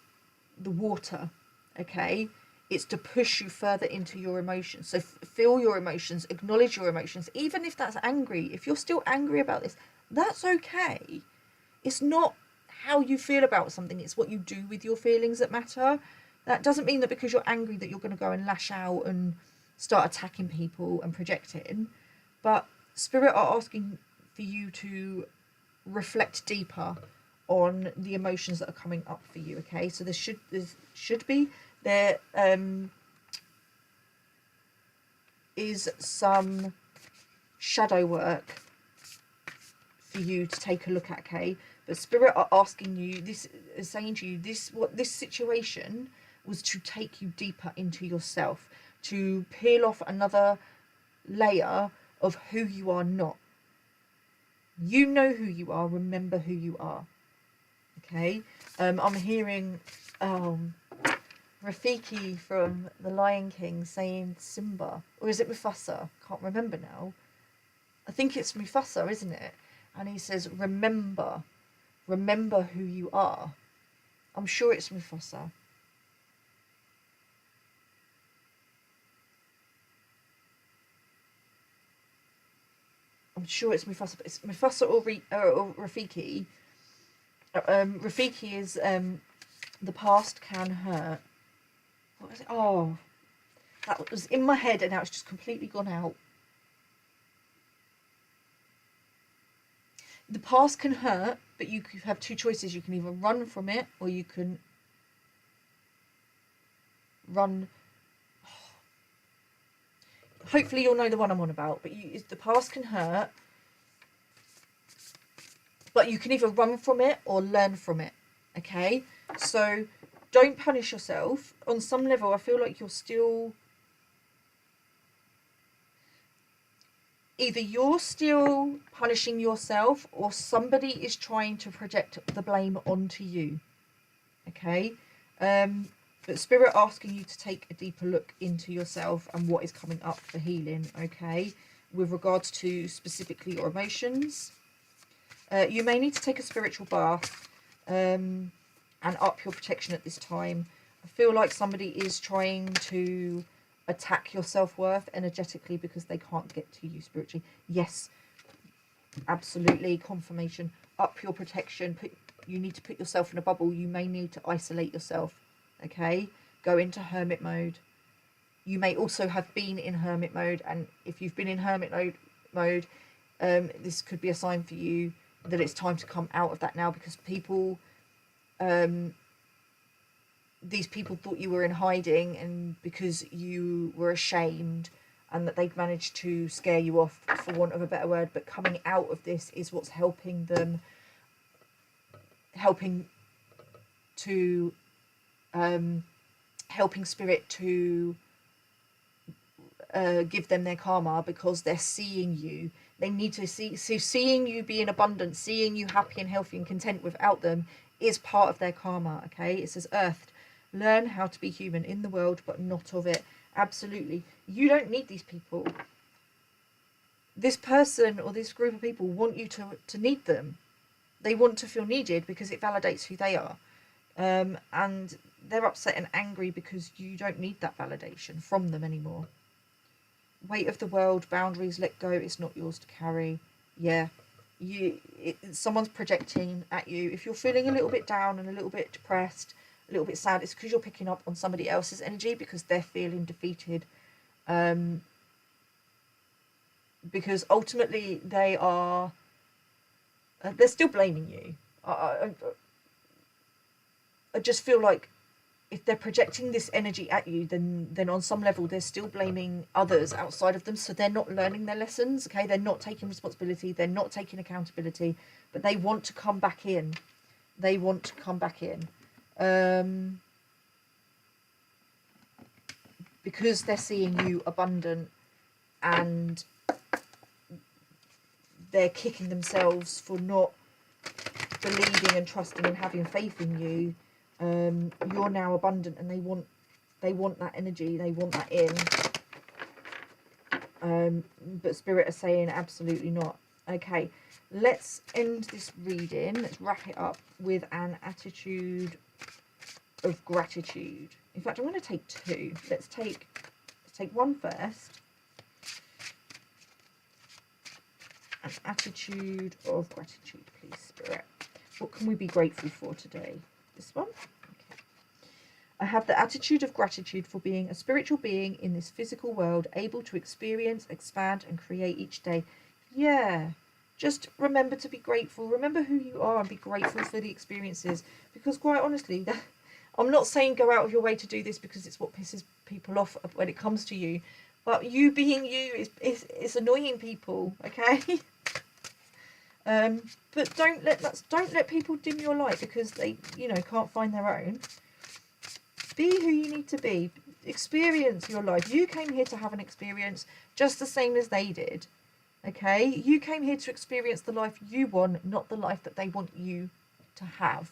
the water, okay, it's to push you further into your emotions. So feel your emotions, acknowledge your emotions, even if that's angry. If you're still angry about this, that's okay. It's not how you feel about something, it's what you do with your feelings that matter. That doesn't mean that because you're angry that you're going to go and lash out and start attacking people and projecting. But Spirit are asking for you to reflect deeper on the emotions that are coming up for you, okay? So there should be is some shadow work for you to take a look at, okay? But Spirit are asking you, this is saying to you, this situation was to take you deeper into yourself, to peel off another layer of who you are not. You know who you are, remember who you are. Okay? I'm hearing Rafiki from The Lion King saying Simba, or is it Mufasa? Can't remember now. I think it's Mufasa, isn't it? And he says, remember who you are. I'm sure it's Mufasa. I'm sure it's Mufasa, but it's Mufasa or Rafiki. Rafiki is the past can hurt. What was it? Oh, that was in my head and now it's just completely gone out. The past can hurt, but you have two choices. You can either run from it or you can run. Hopefully you'll know the one I'm on about. But the past can hurt, but you can either run from it or learn from it. Okay? So don't punish yourself. On some level, I feel like you're still... Either you're still punishing yourself or somebody is trying to project the blame onto you. Okay? But Spirit asking you to take a deeper look into yourself and what is coming up for healing, okay? With regards to specifically your emotions. You may need to take a spiritual bath and up your protection at this time. I feel like somebody is trying to attack your self-worth energetically because they can't get to you spiritually. Yes, absolutely, confirmation. Up your protection. You need to put yourself in a bubble. You may need to isolate yourself, okay? Go into hermit mode. You may also have been in hermit mode, and if you've been in hermit mode, this could be a sign for you that it's time to come out of that now, because people... these people thought you were in hiding and because you were ashamed and that they'd managed to scare you off, for want of a better word. But coming out of this is what's helping them, helping Spirit to give them their karma, because they're seeing you. They need to see, so seeing you be in abundance, seeing you happy and healthy and content without them is part of their karma, okay? It says, Earth, learn how to be human in the world, but not of it. Absolutely. You don't need these people. This person or this group of people want you to need them. They want to feel needed because it validates who they are. And they're upset and angry because you don't need that validation from them anymore. Weight of the world, boundaries, let go. It's not yours to carry. Yeah. Someone's projecting at you. If you're feeling a little bit down and a little bit depressed, a little bit sad, it's because you're picking up on somebody else's energy because they're feeling defeated. Because ultimately they are, they're still blaming you. I just feel like if they're projecting this energy at you, then on some level they're still blaming others outside of them. So they're not learning their lessons. Okay, they're not taking responsibility. They're not taking accountability. But they want to come back in. They want to come back in. Because they're seeing you abundant, and they're kicking themselves for not believing and trusting and having faith in you. You're now abundant, and they want that energy, they want that in. But Spirit are saying absolutely not. Okay, let's end this reading. Let's wrap it up with an attitude of gratitude. In fact, I'm going to take two. Let's take one first. An attitude of gratitude, please, Spirit. What can we be grateful for today? This one? Okay. I have the attitude of gratitude for being a spiritual being in this physical world, able to experience, expand, and create each day. Yeah. Just remember to be grateful. Remember who you are and be grateful for the experiences. Because quite honestly, I'm not saying go out of your way to do this because it's what pisses people off when it comes to you. But you being you is annoying people, okay? But don't let people dim your light because they, can't find their own. Be who you need to be. Experience your life. You came here to have an experience just the same as they did. Okay? You came here to experience the life you want, not the life that they want you to have.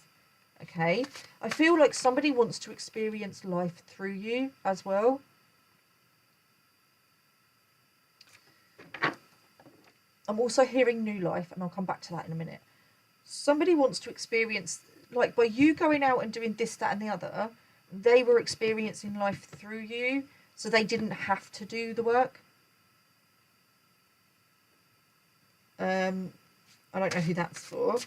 Okay? I feel like somebody wants to experience life through you as well. I'm also hearing new life, and I'll come back to that in a minute. Somebody wants to experience, like by you going out and doing this, that, and the other, they were experiencing life through you, so they didn't have to do the work. I don't know who that's for.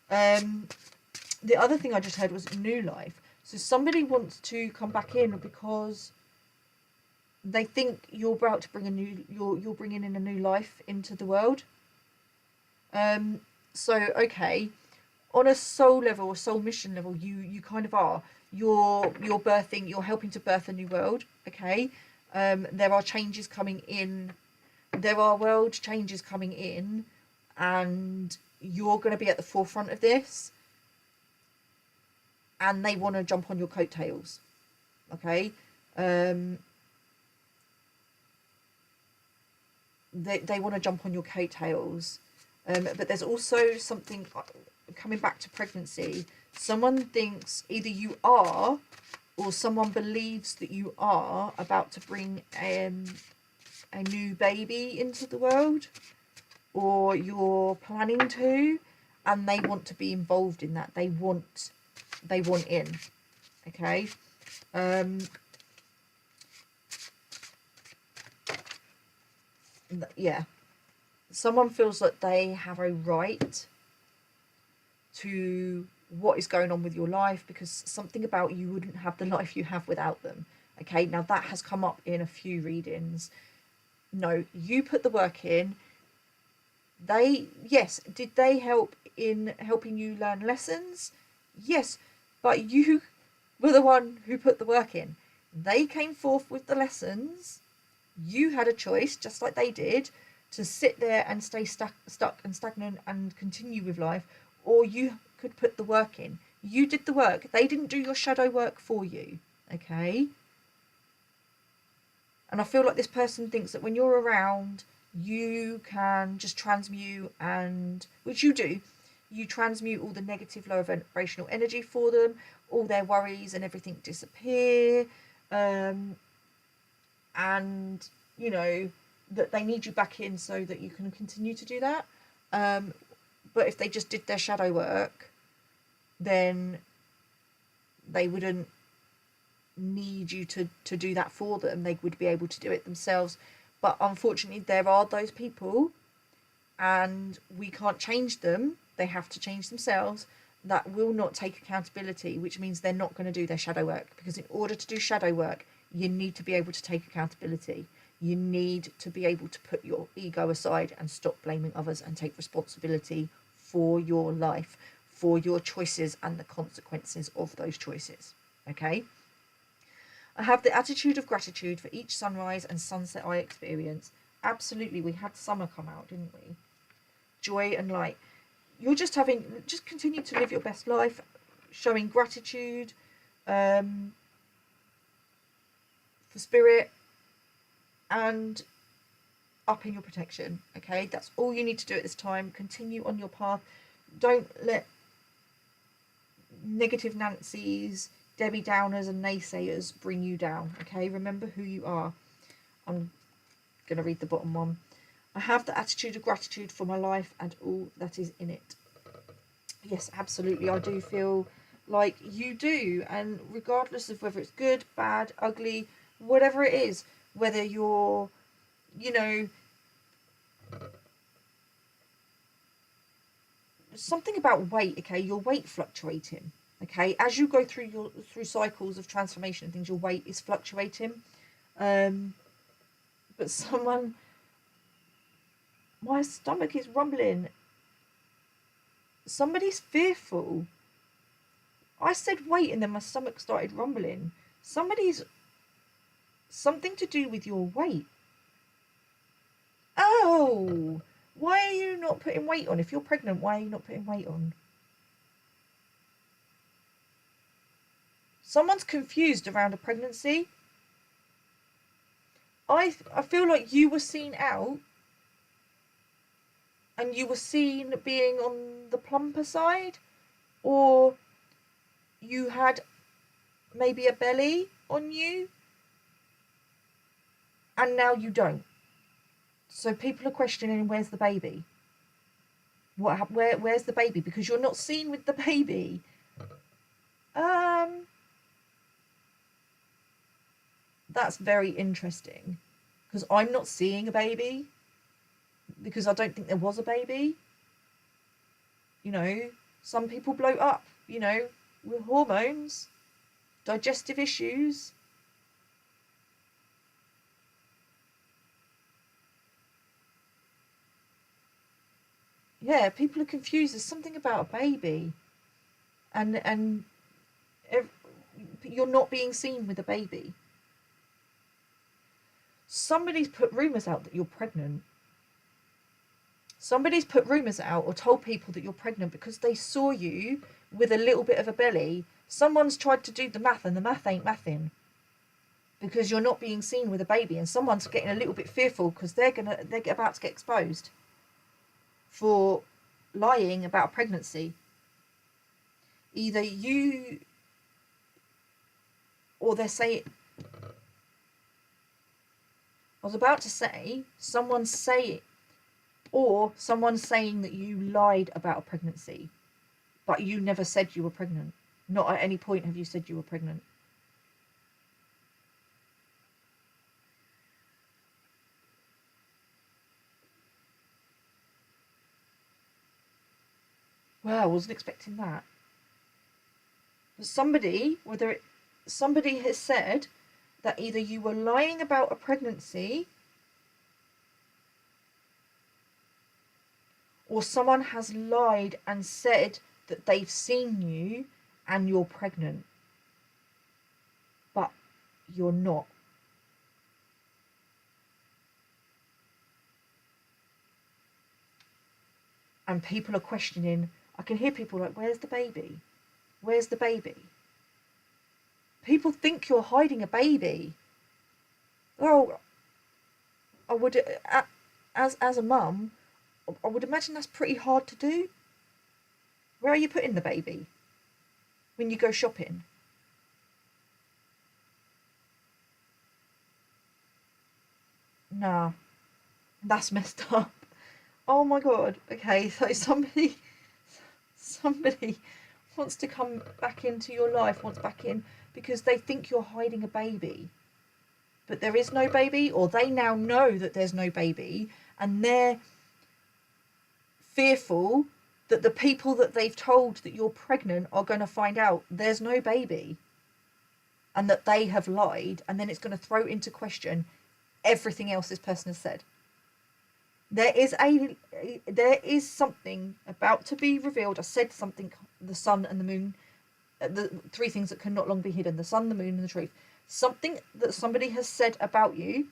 The other thing I just heard was new life. So somebody wants to come back in because they think you're about to bring you're bringing in a new life into the world. So okay, on a soul level, a soul mission level, you kind of are. You're helping to birth a new world. Okay, there are changes coming in. There are world changes coming in, and you're going to be at the forefront of this. And they want to jump on your coattails. Okay. They want to jump on your coattails, but there's also something coming back to pregnancy. Someone thinks either you are, or someone believes that you are about to bring a new baby into the world, or you're planning to, and they want to be involved in that. They want in. Okay. Yeah, someone feels that they have a right to what is going on with your life because something about you wouldn't have the life you have without them. Okay, now that has come up in a few readings. No, you put the work in. Did they help in helping you learn lessons? Yes, but you were the one who put the work in. They came forth with the lessons. You had a choice, just like they did, to sit there and stay stuck and stagnant and continue with life, or you could put the work in. You did the work. They didn't do your shadow work for you, okay? And I feel like this person thinks that when you're around, you can just transmute, and which you do. You transmute all the negative, low vibrational energy for them, all their worries and everything disappear. And that they need you back in so that you can continue to do that. But if they just did their shadow work, then they wouldn't need you to do that for them. They would be able to do it themselves. But unfortunately, there are those people, and we can't change them. They have to change themselves. that will not take accountability, which means they're not going to do their shadow work. Because in order to do shadow work, you need to be able to take accountability. You need to be able to put your ego aside and stop blaming others and take responsibility for your life, for your choices and the consequences of those choices. Okay? I have the attitude of gratitude for each sunrise and sunset I experience. Absolutely, we had summer come out, didn't we? Joy and light. You're just continue to live your best life, showing gratitude for spirit and upping your protection. Okay, that's all you need to do at this time. Continue on your path. Don't let negative Nancy's, Debbie Downers and naysayers bring you down. Okay, remember who you are. I'm going to read the bottom one. I have the attitude of gratitude for my life and all that is in it. Yes, absolutely. I do feel like you do. And regardless of whether it's good, bad, ugly, whatever it is, whether you're, something about weight, okay, your weight fluctuating. Okay, as you go through cycles of transformation and things, your weight is fluctuating. But my stomach is rumbling. Somebody's fearful. I said wait and then my stomach started rumbling. Something to do with your weight. Oh, why are you not putting weight on? If you're pregnant, why are you not putting weight on? Someone's confused around a pregnancy. I feel like you were seen out and you were seen being on the plumper side, or you had maybe a belly on you and now you don't. So people are questioning, where's the baby? Where's the baby? Because you're not seen with the baby. That's very interesting, because I'm not seeing a baby, because I don't think there was a baby. Some people bloat up, with hormones, digestive issues. Yeah, people are confused. There's something about a baby, and you're not being seen with a baby. Somebody's put rumours out that you're pregnant. Somebody's put rumours out or told people that you're pregnant because they saw you with a little bit of a belly. Someone's tried to do the math and the math ain't mathing, because you're not being seen with a baby, and someone's getting a little bit fearful because they're about to get exposed for lying about a pregnancy. Either you, or they're saying, I was about to say, someone's saying that you lied about a pregnancy, but you never said you were pregnant. Not at any point have you said you were pregnant. Wow, I wasn't expecting that. But somebody has said that either you were lying about a pregnancy, or someone has lied and said that they've seen you and you're pregnant, but you're not. And people are questioning. I can hear people like, where's the baby? Where's the baby? People think you're hiding a baby. Oh, I would, as a mum, I would imagine that's pretty hard to do. Where are you putting the baby when you go shopping? Nah, that's messed up. Oh my god. Okay, so somebody wants to come back into your life, wants back in because they think you're hiding a baby. But there is no baby, or they now know that there's no baby, and they're fearful that the people that they've told that you're pregnant are going to find out there's no baby, and that they have lied, and then it's going to throw into question everything else this person has said. There is something about to be revealed. I said something, the sun and the moon, the three things that can not long be hidden: the sun, the moon, and the truth. Something that somebody has said about you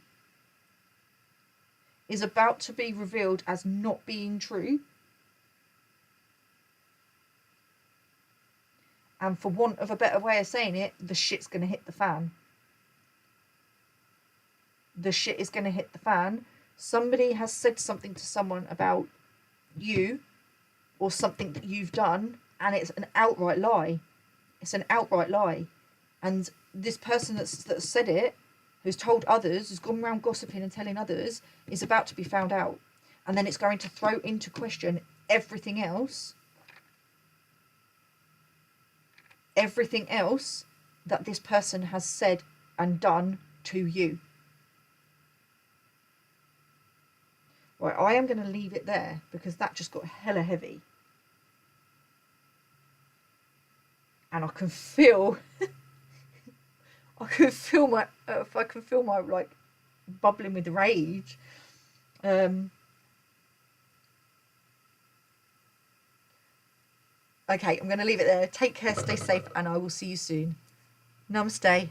is about to be revealed as not being true. And for want of a better way of saying it, the shit's going to hit the fan. The shit is going to hit the fan. Somebody has said something to someone about you or something that you've done, and it's an outright lie. It's an outright lie. And this person that said it, who's told others, who's gone around gossiping and telling others, is about to be found out. And then it's going to throw into question everything else. Everything else that this person has said and done to you. Right, I am going to leave it there because that just got hella heavy. And I can feel, I can feel my like bubbling with rage. Okay, I'm going to leave it there. Take care, stay safe, and I will see you soon. Namaste.